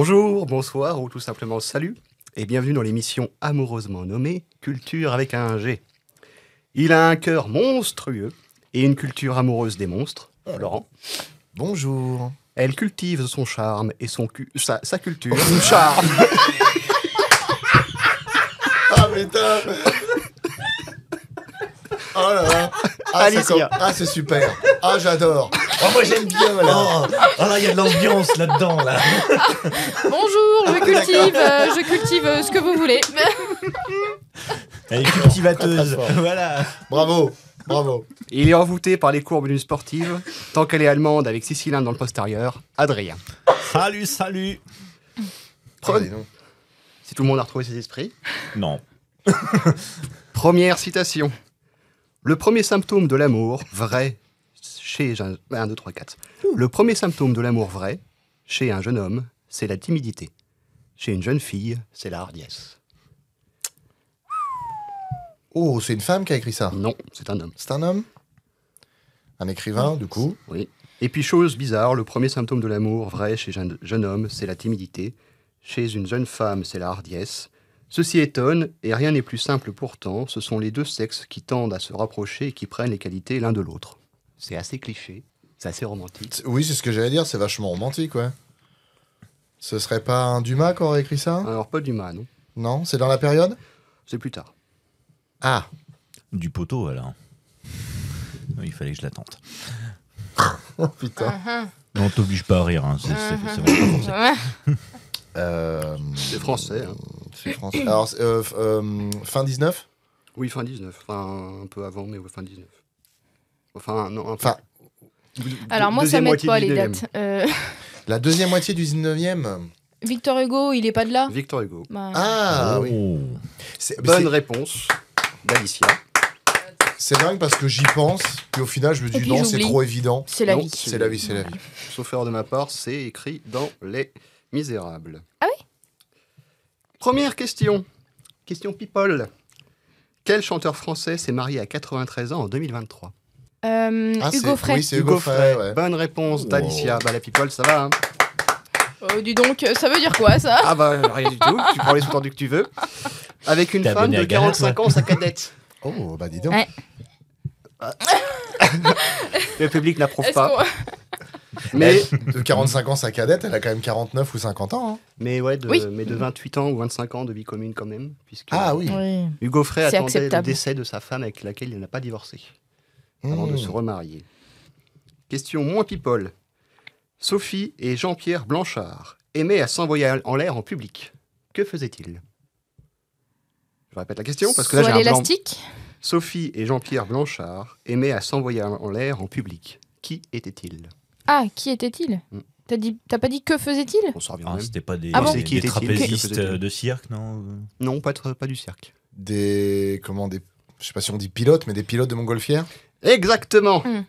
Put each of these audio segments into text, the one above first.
Bonjour, bonsoir ou tout simplement salut et bienvenue dans l'émission amoureusement nommée Culture avec un G. Il a un cœur monstrueux et une culture amoureuse des monstres, Laurent. Bonjour. Elle cultive son charme et sa culture. Son charme. Ah putain. Oh là là. Alicia. C'est super. Ah, j'adore. Oh, moi j'aime bien là. Oh là, il y a de l'ambiance là-dedans, là. Bonjour, je cultive ce que vous voulez. Elle est cultivateuse. Très fort. Voilà. Bravo. Bravo. Il est envoûté par les courbes d'une sportive, tant qu'elle est allemande avec 6 cylindres dans le postérieur, Adrien. Salut, salut. Ah, dis donc. Si tout le monde a retrouvé ses esprits. Non. Première citation. Le premier symptôme de l'amour vrai chez un... 1, 2, 3, 4. Le premier symptôme de l'amour vrai chez un jeune homme, c'est la timidité. Chez une jeune fille, c'est la hardiesse. Oh, c'est une femme qui a écrit ça. Non, c'est un homme. C'est un homme. Un écrivain, du coup. Oui. Et puis, chose bizarre, le premier symptôme de l'amour vrai chez un jeune homme, c'est la timidité. Chez une jeune femme, c'est la hardiesse. Ceci étonne, et rien n'est plus simple pourtant, ce sont les deux sexes qui tendent à se rapprocher et qui prennent les qualités l'un de l'autre. C'est assez cliché, c'est assez romantique. Oui, c'est ce que j'allais dire, c'est vachement romantique, ouais. Ce serait pas un Dumas qui aurait écrit ça? Alors, pas d'humain, non. Non, c'est dans la période? C'est plus tard. Ah. Du poteau, alors. Il fallait que je la tente. Oh putain. Non, t'oblige pas à rire, hein. C'est vraiment pas forcé. C'est français, hein. C'est français. Alors, fin 19? Oui, fin 19. Enfin, un peu avant, mais fin 19. Enfin, non, un peu. Enfin, Alors moi, ça Deuxième m'aide moitié pas du les 19e. dates. la deuxième moitié du 19e. Victor Hugo, il est pas de là. Victor Hugo. Bah, Ah oui. Oh. Bonne réponse d'Alicia. C'est dingue parce que j'y pense, puis au final je me dis puis non, c'est j'oublie. trop évident. c'est la Non, vie. C'est la vie, c'est la vie. Sauf erreur de ma part, c'est écrit dans Les Misérables. Ah oui? Première question. Question people. Quel chanteur français s'est marié à 93 ans en 2023? Ah, Hugo Frey. Oui, c'est Hugo Frey, ouais. Bonne réponse d'Alicia. Bah, la people, ça va, hein? Dis donc, ça veut dire quoi ça? Ah bah, rien du tout. Tu prends les sous-tendus que tu veux. Avec une T'es femme abonné de à Galette, 45 ans, sa cadette. Oh, bah dis donc. Ouais. Le public n'approuve Est-ce pas. qu'on- Mais, De 45 ans, sa cadette, elle a quand même 49 ou 50 ans. Hein. mais ouais, Oui. mais de 28 ans ou 25 ans de vie commune quand même. Puisque Ah oui. Oui. Hugo Frey C'est attendait le acceptable. décès de sa femme avec laquelle il n'a pas divorcé avant de Mmh. se remarier. Question moins people. Sophie et Jean-Pierre Blanchard aimaient à s'envoyer en l'air en public. Que faisaient-ils? Je répète la question parce que là Soit j'ai un blanc. l'élastique. Sophie et Jean-Pierre Blanchard aimaient à s'envoyer en l'air en public. Qui étaient-ils? Ah, qui était-il? Mm. T'as pas dit que faisait-il? On s'en revient Ah, même. c'était pas des, Ah bon C'est qui des était-il? trapézistes Que faisait-il de cirque, non? Non, pas du cirque. Des. Comment des. Je sais pas si on dit pilotes, mais des pilotes de montgolfière. Exactement. Mm.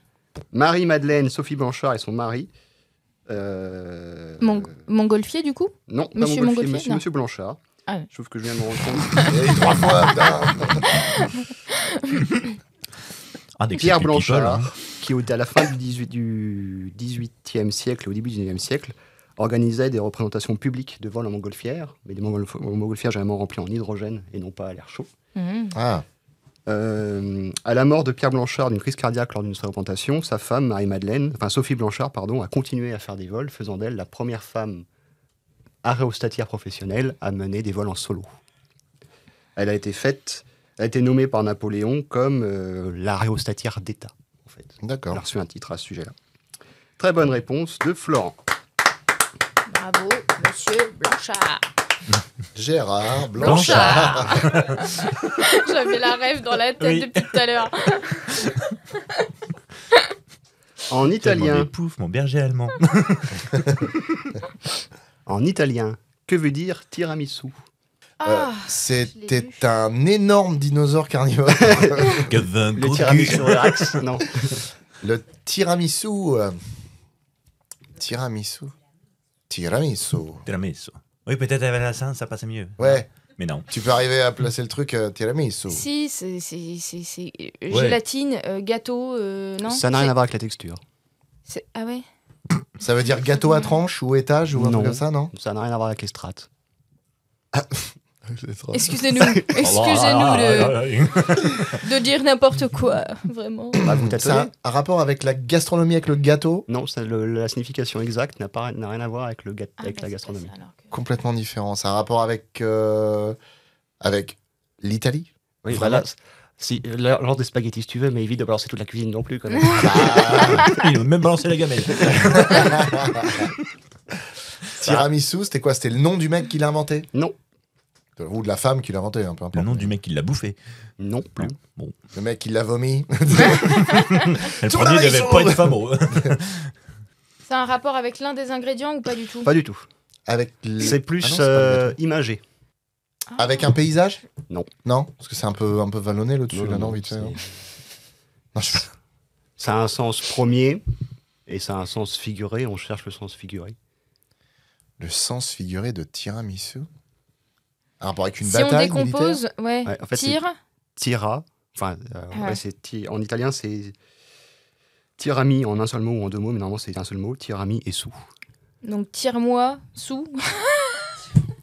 Marie-Madeleine, Sophie Blanchard et son mari. Montgolfier du coup? Non, pas Monsieur Montgolfier, Monsieur, non. Monsieur Blanchard. Ah ouais. Je trouve que je viens de me rendre compte. Et 3 fois, putain. Ah, des Pierre people, Blanchard, hein. qui à la fin du 18e siècle et au début du 19e siècle, organisait des représentations publiques de vol en montgolfière, mais des montgolfières généralement remplies en hydrogène et non pas à l'air chaud. Mhm. Ah. À la mort de Pierre Blanchard d'une crise cardiaque lors d'une représentation, sa femme, Sophie Blanchard, pardon, a continué à faire des vols, faisant d'elle la première femme aérostatière professionnelle à mener des vols en solo. Elle a été nommée par Napoléon comme l'aérostatière d'État, en fait. Elle D'accord. a reçu un titre à ce sujet-là. Très bonne réponse de Florent. Bravo, monsieur Blanchard. Gérard Blanchard. J'avais la rêve dans la tête Oui. depuis tout à l'heure. En Mon italien, pouf, mon berger allemand. que veut dire tiramisu? Ah, C'était je l'ai vu. un énorme dinosaure carnivore. Le tiramisu sur le Rex? Non. Le tiramisu. Tiramisu. Tiramisu. Oui, peut-être avec la scène, ça passait mieux. Ouais. Mais non. Tu peux arriver à placer le truc tiramisu. Si, c'est gélatine, gâteau, non? Ça n'a rien à voir avec la texture. Ah ouais? Ça veut dire gâteau à tranche ou étage ou un Non. truc comme ça, non? Ça n'a rien à voir avec les strates. Excusez-nous de dire n'importe quoi, vraiment. Bah, vous Ça tâtonnez. a un rapport avec la gastronomie, avec le gâteau, Non, la signification exacte n'a rien à voir avec, Ah, avec bah, la c'est gastronomie. pas ça, alors que- complètement différent. Ça a un rapport avec l'Italie. Oui, Vraiment voilà. Si, lance des spaghettis si tu veux, mais évite de balancer toute la cuisine non plus. Quand même. Il a même balancé la gamelle. Tiramisu, c'était quoi? C'était le nom du mec qui l'a inventé? Non, Ou de la femme qui l'a inventé, un peu Le importe. nom du mec qui l'a bouffé. non plus. Bon. Le mec qui l'a vomi. Le premier devait pas être fameux. C'est un rapport avec l'un des ingrédients ou pas du tout? Pas du tout. Avec C'est plus Ah non, c'est pas le gâteau. imagé. Avec un paysage? Non. Non, parce que c'est un peu vallonné là-dessus, là, non, vite fait. c'est- Non, Non, je- Ça a un sens premier et ça a un sens figuré. On cherche le sens figuré. Le sens figuré de tiramisu. Un rapport avec une Si on bataille décompose, ouais, Ouais, en fait, tire, Tira, enfin, Ouais. en italien c'est tirami en un seul mot ou en deux mots, mais normalement c'est un seul mot. Tirami et sous. donc tire-moi, sous.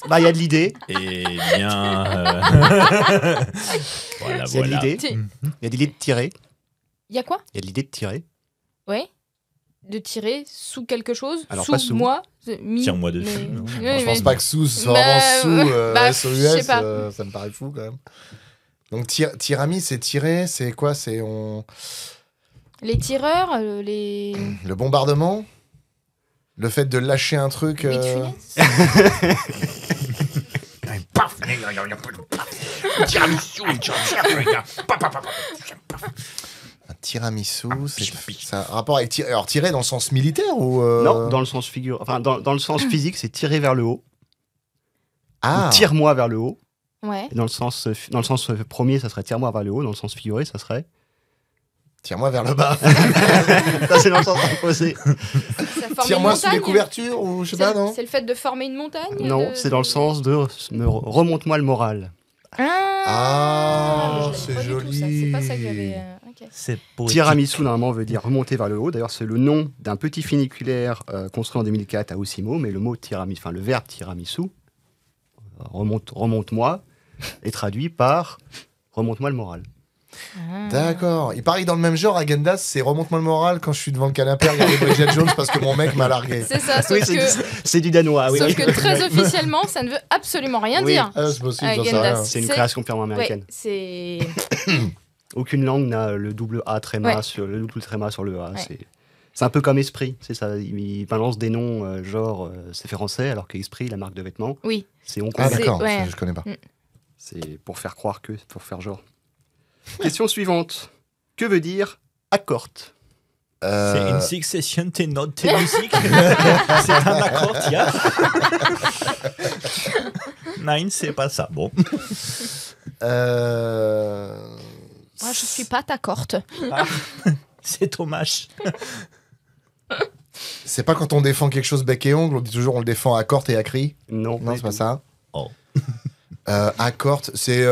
Bah, il y a de l'idée. Eh bien. Voilà, Il y a de voilà. l'idée. Il y a de l'idée de tirer. Il y a quoi? Il y a de l'idée de tirer. Ouais. De tirer sous quelque chose. Alors, sous, pas sous. moi. Tire-moi dessus, non. Ouais, Je pense mais- pas que sous, ce soit Bah, vraiment sous bah, SOUS, je sais pas. ça me paraît fou quand même. Donc tirami, c'est tirer, c'est quoi? C'est Les tireurs, les. le bombardement? Le fait de lâcher un truc. Les punaises. Un tiramisu, c'est un rapport avec tirer. Alors tirer dans le sens militaire ou Non, dans le sens figure. Enfin, dans le sens physique, c'est tirer vers le haut. Ah, Ou tire-moi vers le haut. Ouais. Et dans le sens premier, ça serait tire-moi vers le haut. Dans le sens figuré, ça serait. tire-moi vers le bas. Ça, c'est dans le sens opposé. Ça forme Tire-moi une sous les montagne. couvertures ou je sais pas, non? C'est le fait de former une montagne. Non, c'est dans le sens de remonte-moi le moral. Ah, je c'est l'avais pas du tout, ça. joli. C'est pas ça que j'avais. Ok. C'est poétique. Tiramisu, normalement, veut dire remonter vers le haut. D'ailleurs, c'est le nom d'un petit funiculaire construit en 2004 à Osimo, mais le mot tiramisu, enfin le verbe tiramisu, remonte-moi, est traduit par remonte-moi le moral. D'accord. Il paraît que dans le même genre, Agendas, c'est remonte-moi le moral quand je suis devant le canapé à regarder Bridget Jones parce que mon mec m'a largué. C'est ça, sauf, Oui, que, c'est du danois, oui. sauf que très officiellement, ça ne veut absolument rien Oui. dire. Ah, c'est possible, j'en sais Agendas. rien. C'est une C'est- création purement américaine. Ouais, c'est. Aucune langue n'a le double A tréma Ouais. sur le double tréma sur le A. Ouais. C'est un peu comme Esprit, c'est ça. Il balance des noms genre c'est français, alors qu'Esprit, la marque de vêtements, Oui. c'est on Ah C'est- d'accord, ouais. je connais pas. C'est pour faire croire que, pour faire genre. Question suivante. Que veut dire accorte? C'est une succession de notes de musique. C'est un accord, tiens. Non, c'est pas ça. Bon. Moi, je suis pas ta corte. C'est dommage. C'est pas quand on défend quelque chose bec et ongle, on dit toujours on le défend à corte et à cri. Non, Non, c'est pas ça. Oh. À corte, c'est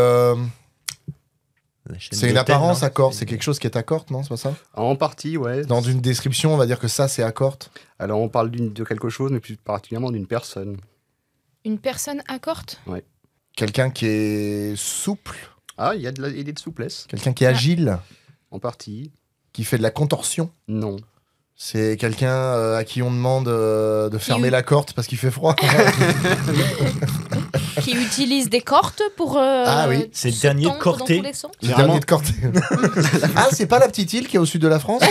une apparence à corte, c'est quelque chose qui est à corte, non? C'est pas ça? En partie, ouais. Dans une description, on va dire que ça c'est à corte. Alors on parle de quelque chose, mais plus particulièrement d'une personne. Une personne à corte? Quelqu'un qui est souple, Ah, il y a de l'idée de souplesse. quelqu'un qui est agile, En partie. qui fait de la contorsion. Non. C'est quelqu'un à qui on demande de fermer la corte parce qu'il fait froid. Qui utilise des cortes pour. Ah oui. C'est le se dernier tendre corté. dans tous les sens. Le dernier de corte. Ah, c'est pas la petite île qui est au sud de la France?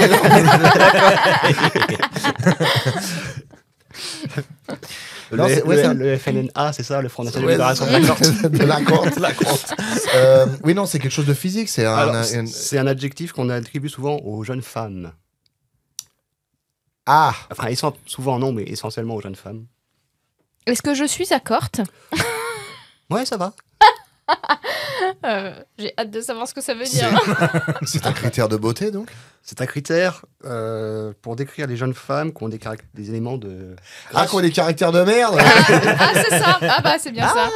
Non, c'est- ouais, ça- le FNNA, c'est ça, le Front National de Ouais, Libération de la Corte. de la corte. La corte. Oui, non, c'est quelque chose de physique. C'est Alors, un. c'est un adjectif qu'on attribue souvent aux jeunes femmes. Ah, Enfin, souvent non, mais essentiellement aux jeunes femmes. Est-ce que je suis à corte? Ouais, ça va. J'ai hâte de savoir ce que ça veut dire. c'est un critère de beauté donc. C'est un critère pour décrire les jeunes femmes qui ont des éléments de... Ah, quoi, des caractères de merde. Ah, c'est ça. Ah, bah, c'est bien ça.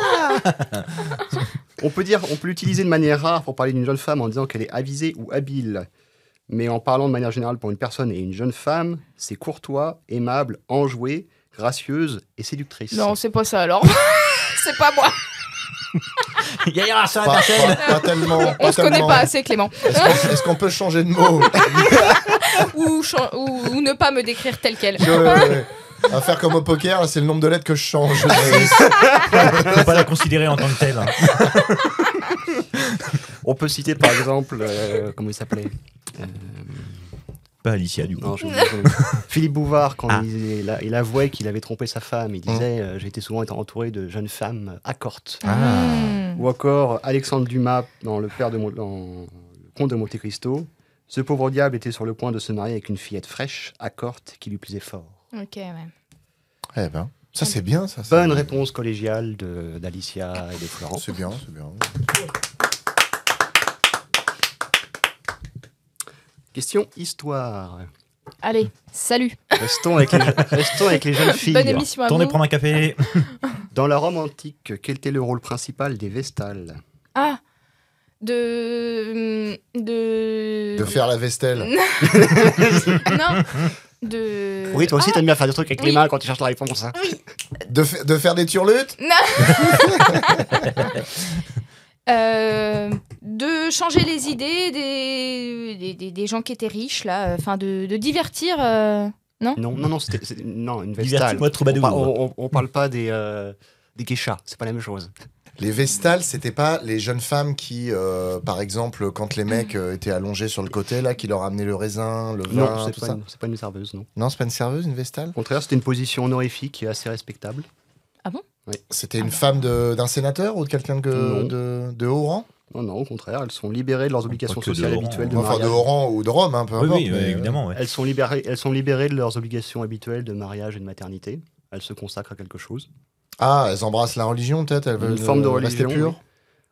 On peut l'utiliser de manière rare pour parler d'une jeune femme en disant qu'elle est avisée ou habile. Mais en parlant de manière générale pour une personne et une jeune femme, c'est courtois, aimable, enjoué, gracieuse et séductrice. Non, c'est pas ça alors. C'est pas moi. Gaillard, ça Pas tellement. On se connaît pas assez, Clément. Est-ce qu'on peut changer de mot? Ou ne pas me décrire tel quel. À faire comme au poker, là, c'est le nombre de lettres que je change. Faut pas la considérer en tant que telle. Hein. On peut citer par exemple, comment il s'appelait Pas Alicia, du coup. Non, Philippe Bouvard, quand Ah. il avouait qu'il avait trompé sa femme, il disait j'ai été souvent entouré de jeunes femmes accortes. Mmh. Ou encore Alexandre Dumas dans Le Comte de Monte Cristo. Ce pauvre diable était sur le point de se marier avec une fillette fraîche, accorte, qui lui plaisait fort. Ok, ouais. Eh ben, ça c'est bien, ça. Bonne réponse collégiale d'Alicia et de Florent. C'est bien, c'est bien. Question histoire. Allez, salut. Restons avec les jeunes filles. Bonne émission à Tournez vous. prendre un café. Dans la Rome antique, quel était le rôle principal des Vestales? Ah, de faire la Vestel. Non, de. Oui, toi aussi, t'aimes bien faire des trucs avec les oui. mains quand tu cherches la réponse. Hein. De faire des turlutes. De changer les idées des gens qui étaient riches, là. Enfin, de divertir. Non, c'était une Vestale. Divertis-moi, troubadour. On parle pas des geishas, c'est pas la même chose. Les Vestales, c'était pas les jeunes femmes qui, par exemple, quand les mecs étaient allongés sur le côté, là, qui leur amenaient le raisin, le vin, Non, tout c'est ça. pas une serveuse, non. Non, c'est pas une serveuse, une Vestale. Au contraire, c'était une position honorifique et assez respectable. C'était une femme d'un sénateur ou de quelqu'un de haut rang. Non, au contraire, elles sont libérées de leurs obligations Pas que de sociales haut rang. habituelles de Enfin, de mariage. haut rang ou de Rome, hein, peu Oui, importe. oui, mais, évidemment. Ouais. Elles sont libérées de leurs obligations habituelles de mariage et de maternité. Elles se consacrent à quelque chose. Ah, elles embrassent la religion, peut-être. Elles veulent Une forme de rester religion. pures. Oui.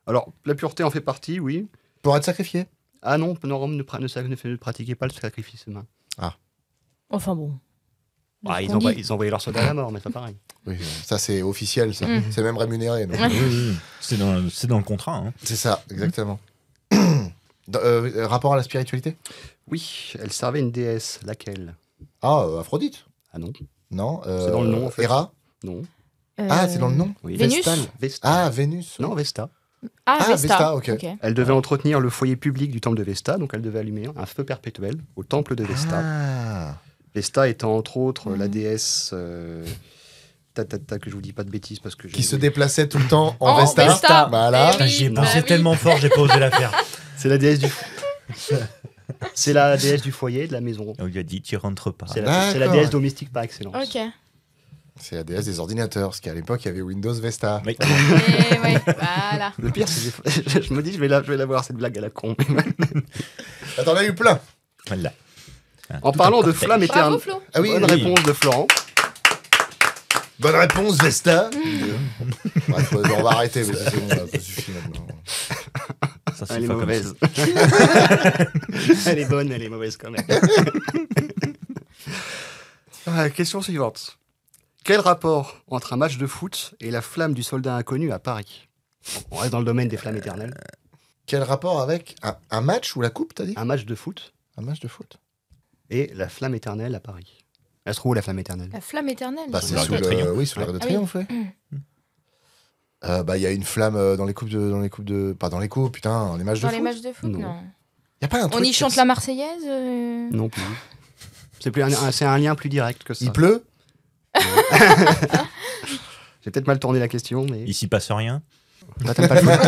Alors, la pureté en fait partie, oui. Pour être sacrifiées. Ah non, Rome ne pratiquait pas le sacrifice humain. Enfin bon. Ah, Ce ils qu'on dit. envoyaient leurs soldats à la mort, mais c'est pas pareil. Oui, ça c'est officiel, ça. C'est même rémunéré. donc. Ouais. Oui, oui. C'est dans le contrat. Hein. C'est ça, exactement. Rapport à la spiritualité. Oui, elle servait une déesse. Laquelle? Ah, Aphrodite. Ah non. Non. C'est dans le nom, en fait. Héra. Non. Ah, c'est dans le nom. Oui. Vénus. Vestale. Vesta. Ah, Vénus. Non, Vesta. Ah, Ah, Vesta. Vesta, ok. Elle devait entretenir le foyer public du temple de Vesta, donc elle devait allumer un feu perpétuel au temple de Vesta. Ah. Vesta étant entre autres la déesse. Que je vous dis pas de bêtises parce que Qui se déplaçait tout le temps en En Vesta. Vesta. Voilà. Eh Putain, oui, J'y ai bah pensé oui. tellement fort, j'ai pas osé la faire. C'est la déesse du. C'est la déesse du foyer, de la maison. On lui a dit, tu rentres pas. C'est la D'accord. déesse domestique par excellence. Ok. C'est la déesse des ordinateurs, parce qu'à l'époque, il y avait Windows Vesta. Oui. Et ouais, voilà. Le pire, c'est que je me dis, je vais la voir cette blague à la con. Attends, on a eu plein. Voilà. En parlant de flamme Bravo, éternelle. Flo. Ah oui, Bonne oui. réponse de Florent. Bonne réponse, Vesta. Bref, on va arrêter, parce que c'est bon, ça suffit maintenant. Ça, c'est Elle est pas comme mauvaise. Elle est bonne, elle est mauvaise quand même. Question suivante. Quel rapport entre un match de foot et la flamme du soldat inconnu à Paris? On reste dans le domaine des flammes éternelles. Quel rapport avec un match ou la coupe, t'as dit? Un match de foot Un match de foot. et la flamme éternelle à Paris. Elle se trouve où, la flamme éternelle? La flamme éternelle. Bah, Sous c'est l'Arc sous de Triomphe. le, oui, sous l'Arc de Ah oui. Triomphe, ouais. Bah, il y a une flamme dans les coupes de, pas dans les coupes, putain, dans les matchs Dans de les foot. matchs de foot, Non. non. Y a pas un On truc y chante la Marseillaise Non plus. C'est un lien plus direct que ça. Il pleut. J'ai peut-être mal tourné la question, mais. Ici passe rien. Toi, t'aimes pas le foot.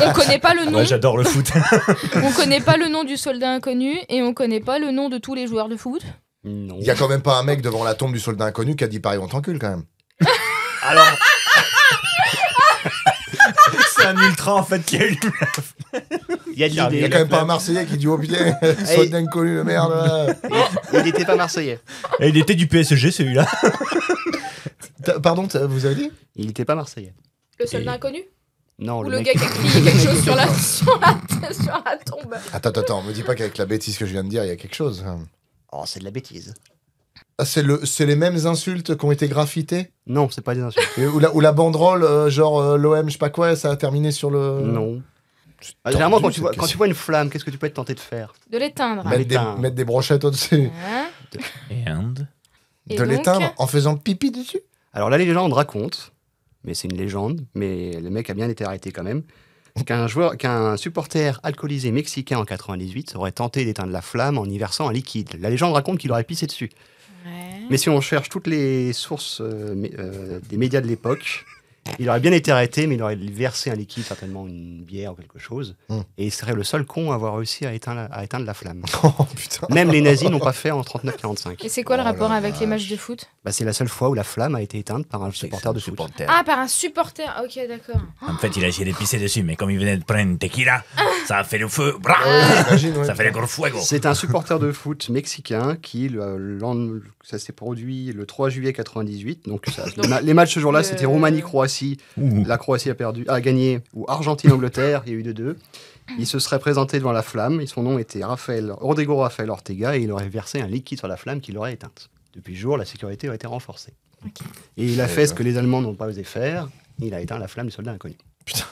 On connaît pas le nom. Ouais, j'adore le foot. On connaît pas le nom du soldat inconnu et on connaît pas le nom de tous les joueurs de foot. Non. Il y a quand même pas un mec devant la tombe du soldat inconnu qui a dit Paris on t'encule quand même. Alors, C'est un ultra en fait qui a eu. il y a de Il y a l'idée. quand même pas un Marseillais qui dit oh putain, soldat inconnu le merde. Il n'était pas marseillais. Et il était du PSG celui-là. Pardon, vous avez dit? Il n'était pas marseillais. Le soldat inconnu Non, Ou le le mec. gars qui a crié quelque chose sur la tombe. Attends, me dis pas qu'avec la bêtise que je viens de dire, il y a quelque chose. Oh, c'est de la bêtise. Ah, c'est les mêmes insultes qui ont été graffitées? Non, c'est pas des insultes. Ou la banderole, genre l'OM, je sais pas quoi, ça a terminé sur le. Non. Généralement, tordu, quand tu vois une flamme, qu'est-ce que tu peux être tenté de faire? De l'éteindre. Mettre des brochettes au-dessus. Hein And Et De donc, l'éteindre en faisant pipi dessus. Alors la légende raconte, mais c'est une légende, mais le mec a bien été arrêté quand même, qu'un supporter alcoolisé mexicain en 98 aurait tenté d'éteindre la flamme en y versant un liquide. La légende raconte qu'il aurait pissé dessus. Ouais. Mais si on cherche toutes les sources des médias de l'époque, il aurait bien été arrêté, mais il aurait versé un liquide, certainement une bière ou quelque chose, et il serait le seul con à avoir réussi à éteindre la flamme. Oh putain. Même les nazis n'ont pas fait en 39-45. Et c'est quoi le Oh rapport la avec les vache. matchs de foot? Bah, c'est la seule fois où la flamme a été éteinte par un supporter de foot. Ah, par un supporter. Ok, d'accord. En fait, il a essayé de pisser dessus, mais comme il venait de prendre tequila, ça a fait le feu. Bra J'imagine, ouais. Ça fait le gros fuego. C'est un supporter de foot mexicain qui, ça s'est produit le 3 juillet 98. Donc, les matchs ce jour-là, c'était Roumanie-Croatie. Ouh. La Croatie a gagné, ou Argentine-Angleterre, il y a eu de deux. Il se serait présenté devant la flamme, et son nom était Rodrigo Rafael Ortega, et il aurait versé un liquide sur la flamme qui l'aurait éteinte. Depuis ce jour, la sécurité a été renforcée. Ok. Et il a fait ce que les Allemands n'ont pas osé faire, il a éteint la flamme du soldat inconnu. Putain.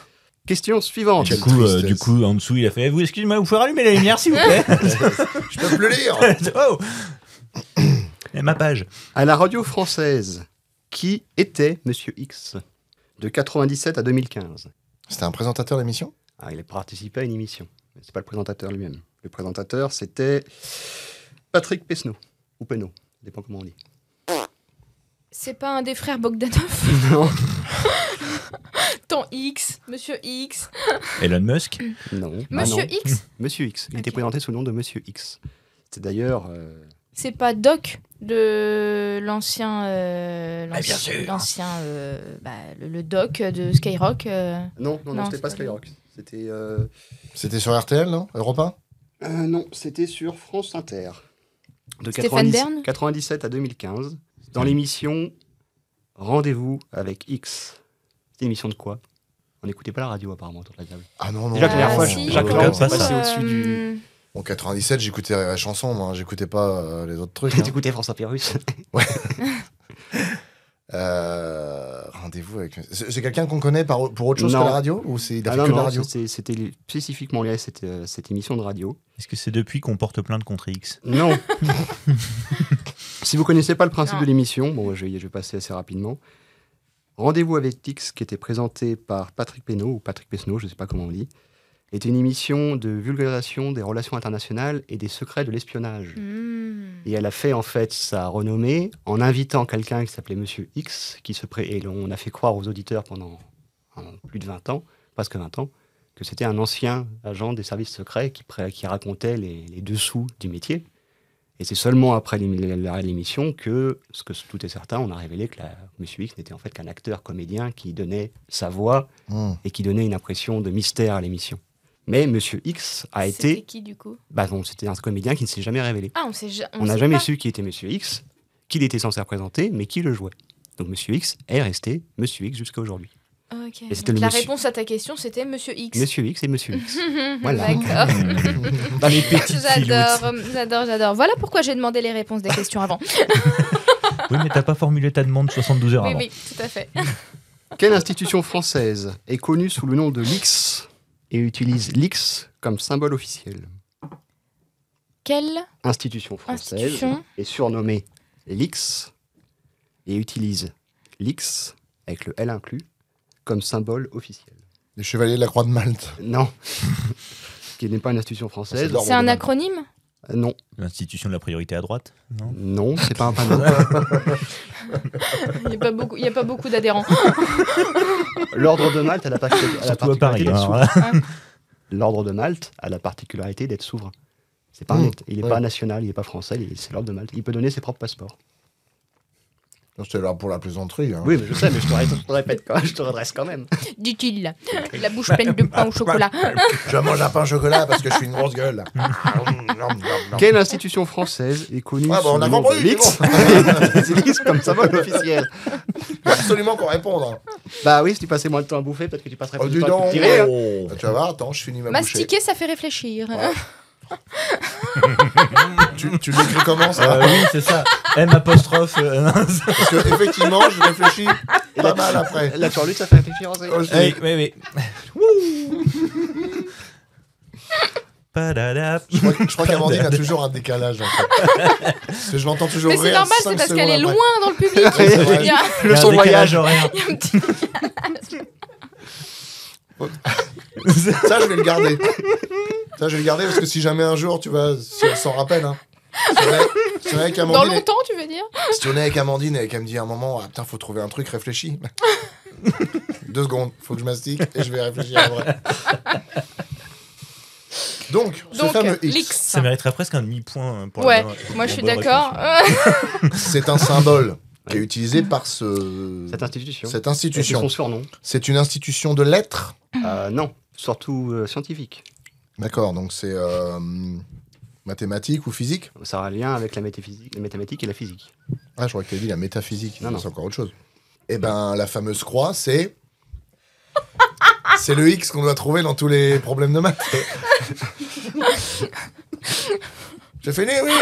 Question suivante. Du tristesse. coup, en dessous, il a fait excusez-moi, vous pouvez rallumer la lumière, s'il vous plaît. Je peux plus lire. Oh Et ma page. À la radio française, qui était Monsieur X de 97 à 2015? C'était un présentateur d'émission. Ah, il a participé à une émission. Mais c'est pas le présentateur lui-même. Le présentateur, c'était Patrick Pesneau. Ou Penaud, ça dépend comment on dit. C'est pas un des frères Bogdanov? Non. Ton X, Monsieur X. Elon Musk. Non. Monsieur Ah non. X? Monsieur X. Il Ok. était présenté sous le nom de Monsieur X. C'est d'ailleurs... C'est pas Doc de l'ancien. bien sûr. Le Doc de Skyrock. Non, Non, c'était c'est pas pas Skyrock. C'était... C'était sur RTL, non? Europe 1? non, c'était sur France Inter. De Stéphane Bern 97 à 2015. Dans l'émission Rendez-vous avec X. C'était une émission de quoi? On n'écoutait pas la radio apparemment autour de la table. Ah non, non. Déjà, la première fois, si, Jacques quand Lang même, s'est pas passé ça. au-dessus du... En 97, j'écoutais la chanson, moi. J'écoutais pas les autres trucs. hein. T'écoutais France Inter-Russe. Rendez-vous avec. C'est quelqu'un qu'on connaît pour autre chose Non. que la radio? Ou il a fait non, que de la non, radio? c'était spécifiquement lié à cette émission de radio. Est-ce que c'est depuis qu'on porte plainte contre X? Non. Si vous connaissez pas le principe Non. de l'émission, bon, je vais passer assez rapidement. Rendez-vous avec X, qui était présenté par Patrick Pesneau, ou Patrick Pesneau, je ne sais pas comment on dit, était une émission de vulgarisation des relations internationales et des secrets de l'espionnage. Et elle a fait en fait sa renommée en invitant quelqu'un qui s'appelait Monsieur X, et on a fait croire aux auditeurs pendant plus de 20 ans, presque 20 ans, que c'était un ancien agent des services secrets qui racontait les dessous du métier. Et c'est seulement après l'émission que, ce que tout est certain, on a révélé que Monsieur X n'était en fait qu'un acteur comédien qui donnait sa voix et qui donnait une impression de mystère à l'émission. Mais Monsieur X a C'était été... qui du coup? C'était un comédien qui ne s'est jamais révélé. Ah, On n'a jamais su qui était Monsieur X, qui il était censé représenter, mais qui le jouait. Donc Monsieur X est resté Monsieur X jusqu'à aujourd'hui. Ok. Et c'était Donc le la monsieur- réponse à ta question, c'était Monsieur X. Monsieur X et Monsieur X. Voilà. D'accord. Dans les petites J'adore. Voilà pourquoi j'ai demandé les réponses des questions avant. Oui, mais t'as pas formulé ta demande 72 heures Oui, avant. oui, tout à fait. Quelle institution française est connue sous le nom de l'X et utilise l'X comme symbole officiel? Quelle Institution française institution est surnommée l'X et utilise l'X, avec le L inclus, comme symbole officiel? Les Chevaliers de la Croix de Malte. Non. Qui n'est pas une institution française. C'est C'est un acronyme? Non. L'institution de la priorité à droite, non? Non, c'est pas un panneau. Il n'y a pas beaucoup d'adhérents. L'ordre de Malte a la Surtout à Paris. particularité d'être hein, souverain. voilà. L'ordre de Malte a la particularité d'être souverain. C'est pas il n'est pas national, il n'est pas français, c'est l'ordre de Malte. Il peut donner ses propres passeports. C'était là pour la plaisanterie. Hein. Oui, mais je sais, mais je te répète quand même, je te redresse quand même. Dit-il, la bouche pleine de pain au chocolat. Je mange un pain au chocolat parce que je suis une grosse gueule. Quelle institution française est connue Ouais, bah, sous on le a nom compris, de l'X C'est l'X comme symbole officiel. Absolument qu'on réponde. Hein. Bah oui, si tu passais moins de temps à bouffer, peut-être que tu passerais Oh, plus dis de temps à donc. tirer. Hein. Bah, tu vas voir, attends, je finis ma bouchée. Mastiquer, ça fait réfléchir. Tu l'écris comment ça Oui, c'est ça. M apostrophe. Parce que effectivement, je réfléchis pas mal après. La turlute, ça fait réfléchir. Aussi. Oui. Padada. Je crois qu'Amandine a toujours un décalage, en fait. Parce que je l'entends toujours Mais c'est rire normal, 5 c'est parce qu'elle est secondes loin après. dans le public. Oui, c'est vrai. Il y a- Il y a un son décalage voyage. horaire. il y a un petit- Ça, je vais le garder. Ça, je vais le garder parce que si jamais un jour, tu vois, si elle s'en rappelle, hein. Si on est avec Dans Amandine, longtemps, tu veux dire? si on est avec Amandine et qu'elle me dit à un moment, ah putain, faut trouver un truc, réfléchis. 2 secondes, faut que je mastique et je vais réfléchir à vrai. Donc, ce Donc, fameux X, l'X. Ça mériterait presque un demi-point pour Ouais, la bonne- moi je suis bonne d'accord. réponse. c'est un symbole qui est utilisé par cette Cette institution. cette Et c'est institution. son surnom. C'est une institution de lettres. Non, surtout scientifique. D'accord, donc c'est mathématiques ou physique. Ça a un lien avec la mathématique et la physique. Ah, je crois que tu as dit la métaphysique. Non, non. C'est encore autre chose. Eh ben, la fameuse croix, c'est. C'est le X qu'on doit trouver dans tous les problèmes de maths. J'ai fini, oui.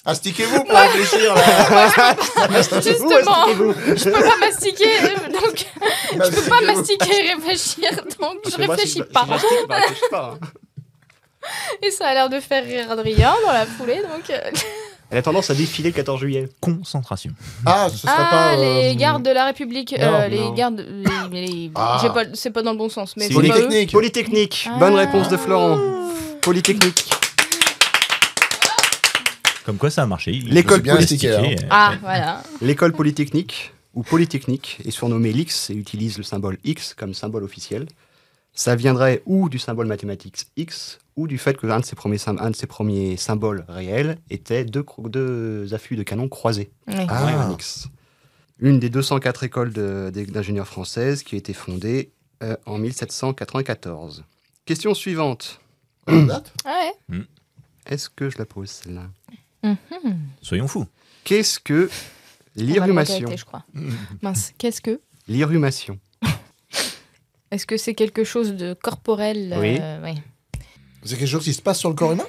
Astiquez-vous pour réfléchir, là. Justement, je peux pas mastiquer, donc je peux pas mastiquer et réfléchir, donc je réfléchis pas. réfléchis pas. Hein. Et ça a l'air de faire rire Adrien dans la foulée, donc. Elle a tendance à défiler le 14 juillet. Concentration. Ah, ce serait Ah, pas. les gardes de la République, non, les non. gardes, Ah. c'est pas dans le bon sens, mais C'est c'est pas eux. Polytechnique. Polytechnique. Ah. Bonne réponse de Florent. Polytechnique. Comme quoi ça a marché. Il L'école faut bien politique, astiquer, Ah, voilà. L'école polytechnique, ou polytechnique, est surnommée l'X et utilise le symbole X comme symbole officiel. Ça viendrait ou du symbole mathématique X, ou du fait que un de ses premiers symboles réels était deux affûts de canon croisés. Ouais. Ah. Ouais, un X. Une des 204 écoles d'ingénieurs françaises qui a été fondée en 1794. Question suivante. Date Ah ouais. Est-ce que je la pose celle-là? Soyons fous. Qu'est-ce que On va le l'irrumation? regretter, je crois. Mince, qu'est-ce que? L'irrumation. Est-ce que c'est quelque chose de corporel? Oui. Ouais. C'est quelque chose qui se passe sur le corps humain.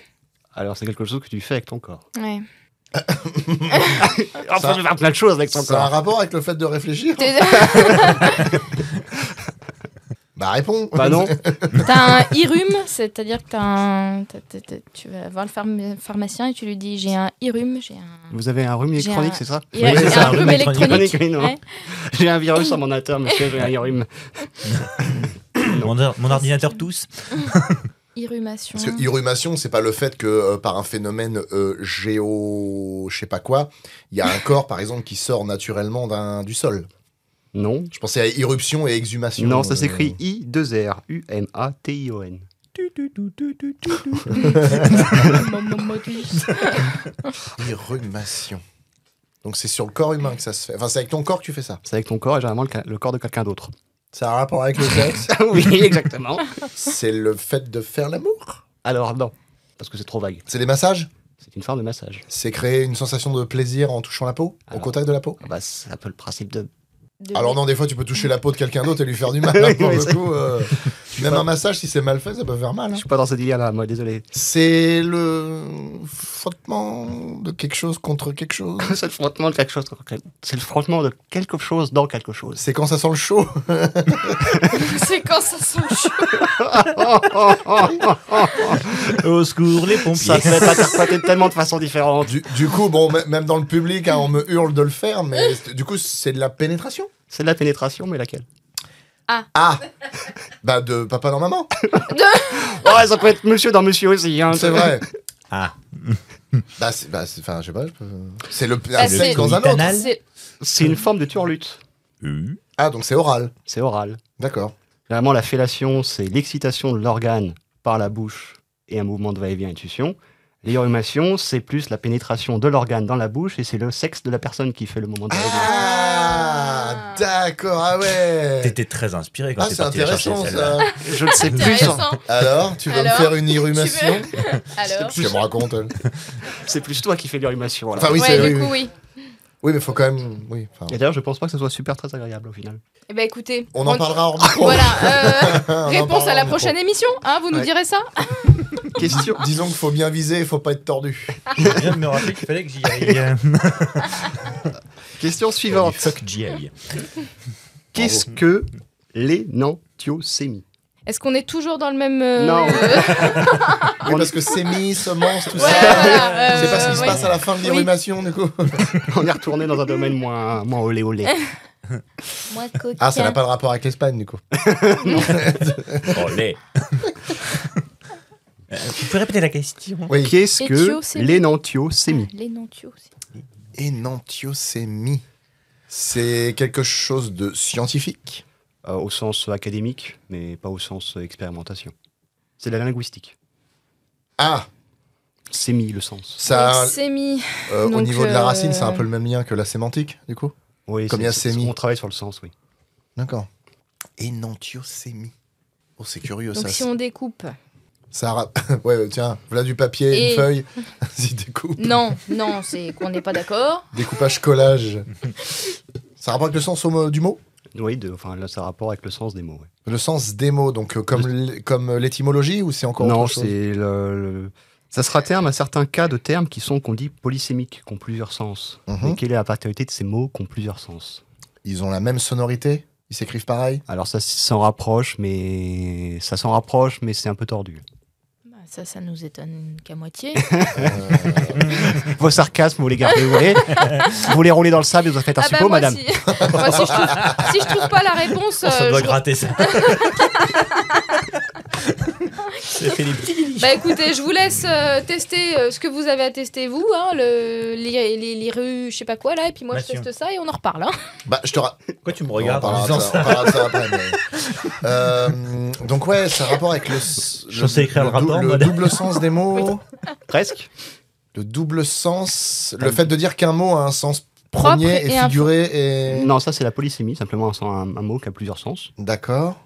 Alors, c'est quelque chose que tu fais avec ton corps. Ouais. On peut faire plein de choses avec son Ça a un corps. rapport avec le fait de réfléchir. Bah, réponds. Bah non. T'as un IRUM, c'est-à-dire que tu vas voir le pharmacien et tu lui dis j'ai un IRUM, j'ai un... Vous avez un rhume J'ai électronique, un- c'est ça? Il y a Oui, c'est ça, un rhume électronique. Oui, non. Ouais. J'ai un virus sur mon ordinateur, monsieur, j'ai un rhume. Mon ordinateur tous. Irrumation. Parce que irrumation, c'est pas le fait que par un phénomène je sais pas quoi, il y a un corps par exemple qui sort naturellement du sol. Non. Je pensais à irruption et exhumation. Non, ça s'écrit I2RUMATION. Irrumation. Donc c'est sur le corps humain que ça se fait. Enfin, c'est avec ton corps que tu fais ça. C'est avec ton corps et généralement le corps de quelqu'un d'autre. Ça a un rapport avec le sexe. Oui, exactement. C'est le fait de faire l'amour. Alors non, parce que c'est trop vague. C'est des massages. C'est une forme de massage. C'est créer une sensation de plaisir en touchant la peau, au Alors. contact de la peau. Ah bah, c'est un peu le principe de... Alors non, des fois tu peux toucher la peau de quelqu'un d'autre et lui faire du mal. hein, pour Oui, le c'est- coup, même pas- un massage, si c'est mal fait, ça peut faire mal. Je hein. suis pas dans ce délire-là, moi, désolé. C'est le frottement de quelque chose contre quelque chose. C'est le frottement de quelque chose. C'est le frottement de quelque chose dans quelque chose. C'est quand ça sent le chaud. C'est quand ça sent chaud. Au secours, les pompiers. Ça peut être interprété de tellement de façons différentes. Du coup, bon, même dans le public, hein, on me hurle de le faire, mais du coup, c'est de la pénétration. C'est de la pénétration, mais laquelle? Ah bah de papa dans maman. Ouais, ça peut être monsieur dans monsieur aussi. Hein, C'est vrai. Ah, Enfin, je sais pas. C'est le Bah, sexe c'est- dans un autre. Anal. C'est- C'est une forme de turlute. Ah, donc c'est oral. C'est oral. D'accord. Généralement, la fellation, c'est l'excitation de l'organe par la bouche et un mouvement de va-et-vient et de succion. L'irrumation, c'est plus la pénétration de l'organe dans la bouche et c'est le sexe de la personne qui fait le moment de va-et-vient. Ah, d'accord. Ah ouais. T'étais très inspiré quand Ah, t'es c'est parti la chercher, intéressant celle-là. ça. Je ne sais plus. Intéressant. Alors, tu vas Alors, me faire une irrumation. Alors Qu'est-ce qu'elle me raconte elle C'est plus toi qui fais l'irrumation. Voilà. Enfin, oui, ouais, c'est du oui, coup, oui. oui. Oui, mais faut quand même. Oui. Enfin, Et d'ailleurs, je pense pas que ce soit super très agréable au final. Eh ben écoutez, on en parlera hors micro. Voilà, On en réponse parlera à la hors micro. prochaine émission, hein, vous nous Ouais. direz ça? Question. Disons qu'il faut bien viser, il faut pas être tordu. Je viens de me rappeler qu'il fallait que j'y aille. Question suivante. Fuck GI. Qu'est-ce que l'énantiosémie? Est-ce qu'on est toujours dans le même... Non. Oui, parce que sémi, semence, tout ça. voilà, Je sais pas ce qui se oui. passe à la fin de l'irrumation, du coup. On est retourné dans un domaine moins olé olé. Moi, coquin. Ah, ça n'a pas de rapport avec l'Espagne, du coup. Olé. Tu peux répéter la question? Oui. Qu'est-ce que Éthiosémie. l'énantiosémie? L'énantiosémie. Énantiosémie. C'est quelque chose de scientifique. Au sens académique, mais pas au sens expérimentation. C'est de la linguistique. Ah, Sémie, le sens. ça, Sémie. au Donc, niveau de la racine, c'est un peu le même lien que la sémantique, du coup. Oui, Comme il y a sémie. On travaille sur le sens, oui. D'accord. Énantiosémie. Oh, c'est curieux, Donc ça. si on découpe... Ouais, tiens, voilà du papier, Et- une feuille. Vas-y, découpe. Non, c'est qu'on n'est pas d'accord. Découpage, collage. Ça a rapport avec le sens du mot? Oui, enfin, là, ça a rapport avec le sens des mots. Ouais. Le sens des mots, donc comme l'étymologie, ou c'est encore Non, autre chose? c'est ça sera terme à certains cas de termes qu'on dit polysémiques, qui ont plusieurs sens. Mhm. Mais quelle est la particularité de ces mots qui ont plusieurs sens? Ils ont la même sonorité? Ils s'écrivent pareil? Alors ça s'en rapproche, mais c'est un peu tordu. Bah, ça nous étonne qu'à moitié. Vos sarcasmes, vous les gardez où vous voulez. Vous les roulez dans le sable et vous en faites un suppôt, moi, madame. Moi, si je trouve pas la réponse, Ça doit je- gratter ça. Ça fait des petits. Bah écoutez, je vous laisse tester ce que vous avez à tester vous, hein, les rues, je sais pas quoi là, et puis moi Bien je teste ça et on en reparle. Hein. Bah, je te Pourquoi tu me On regardes en parlera de disant ça, on ça? parlera de ça après. Donc ouais, ça a rapport avec Je sais écrire le rapport, le madame. double sens des mots. Presque. Le double sens, le fait de dire qu'un mot a un sens Propre premier et et un figuré et... Non, ça c'est la polysémie, simplement un mot qui a plusieurs sens. D'accord.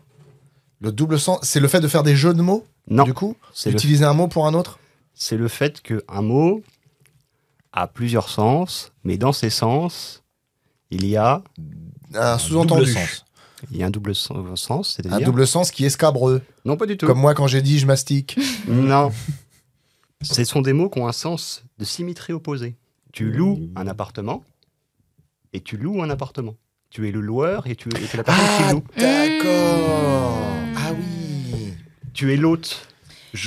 Le double sens, c'est le fait de faire des jeux de mots, Non, du coup? c'est le, Utiliser un mot pour un autre? c'est le fait qu'un mot a plusieurs sens, mais dans ces sens, il y a Un sous-entendu. Double sens. un double sens, Un c'est-à-dire... double sens qui est scabreux. Non, pas du tout. Comme moi quand j'ai dit je mastique. Non. Ce sont des mots qui ont un sens de symétrie opposée. Tu loues un appartement et tu loues un appartement. Tu es le loueur et tu es la personne qui loue. D'accord. Mmh. Ah oui. Tu es l'hôte.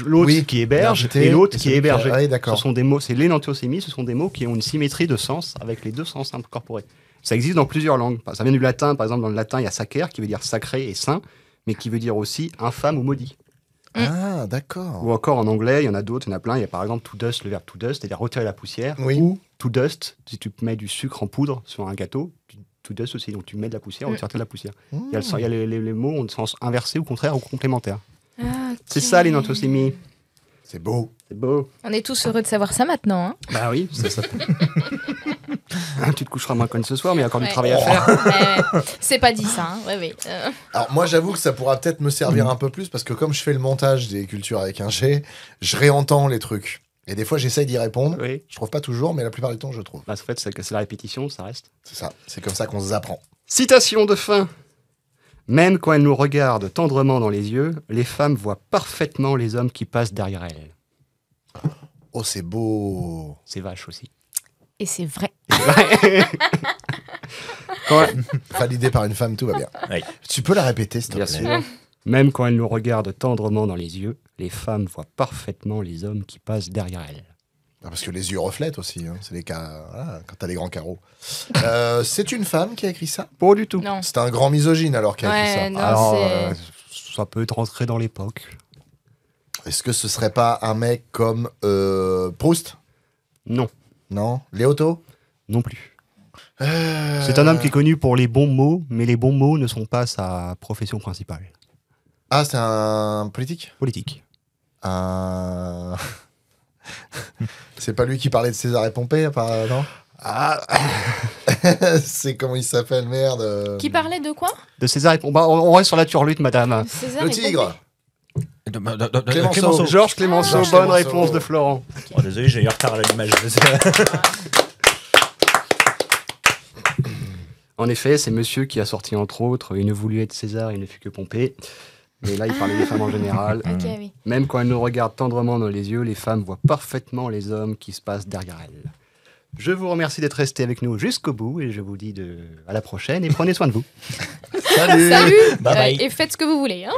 L'hôte Oui, qui héberge l'hébergé et l'hôte et qui celui est hébergé. Ah oui, Ce d'accord. sont des mots, c'est l'énantiosémie, ce sont des mots qui ont une symétrie de sens avec les deux sens incorporés. Ça existe dans plusieurs langues. Ça vient du latin, par exemple, dans le latin, il y a sacer qui veut dire sacré et saint, mais qui veut dire aussi infâme ou maudit. Ah, d'accord. Ou encore en anglais, il y en a d'autres, il y en a plein. Il y a par exemple to dust, le verbe to dust, c'est-à-dire retirer la poussière. Oui. Ou to dust, si tu mets du sucre en poudre sur un gâteau, to dust aussi, donc tu mets de la poussière, retirer de la poussière. Il y a, il y a les mots ont le sens inversé ou contraire ou complémentaire. Ah, ok. C'est ça l'énantiosémie. C'est beau. C'est beau. On est tous heureux de savoir ça maintenant. Hein. Bah oui, c'est ça. Tu te coucheras moins conne ce soir, mais il y a encore Ouais. du travail à faire. Ouais. C'est pas dit ça. Hein. Ouais, ouais. Alors moi j'avoue que ça pourra peut-être me servir un peu plus parce que comme je fais le montage des cultures avec un G, je réentends les trucs. Et des fois j'essaye d'y répondre. Oui. Je trouve pas toujours, mais la plupart du temps je trouve. Bah, en fait, c'est la répétition, ça reste. C'est ça. C'est comme ça qu'on s'apprend. Citation de fin. Même quand elles nous regardent tendrement dans les yeux, les femmes voient parfaitement les hommes qui passent derrière elles. Oh c'est beau. C'est vache aussi. Et c'est vrai. Quand- Validé par une femme, tout va bien. Oui. Tu peux la répéter s'il te Bien plaît. sûr. Même quand elles nous regardent tendrement dans les yeux, les femmes voient parfaitement les hommes qui passent derrière elles. Ah, parce que les yeux reflètent aussi. Hein. C'est les cas. Voilà, quand t'as les grands carreaux. C'est une femme qui a écrit ça. Pas du tout. Non. C'est un grand misogyne alors qui a écrit ça. Ouais, non, Alors, c'est... ça peut être rentré dans l'époque. Est-ce que ce serait pas un mec comme Proust? Non, Non. Léoto? non plus. C'est un homme qui est connu pour les bons mots, mais les bons mots ne sont pas sa profession principale. Ah, c'est un politique? Politique. Un... C'est pas lui qui parlait de César et Pompée, non? Ah, C'est comment il s'appelle, merde. Qui parlait de quoi? de César et Bah, on reste sur la turlute, madame. César Le et tigre. Clémenceau. Georges Clémenceau, Georges bonne Clémenceau. réponse de Florent. Oh, désolé, j'ai eu retard à l'image. En effet, c'est monsieur qui a sorti entre autres Il ne voulut être César, il ne fut que Pompée. Mais là, il parlait des femmes en général. Ok, oui. Même quand elles nous regardent tendrement dans les yeux, les femmes voient parfaitement les hommes qui se passent derrière elles. Je vous remercie d'être resté avec nous jusqu'au bout et je vous dis à la prochaine et prenez soin de vous. Salut. Bye bye. Et faites ce que vous voulez. Hein.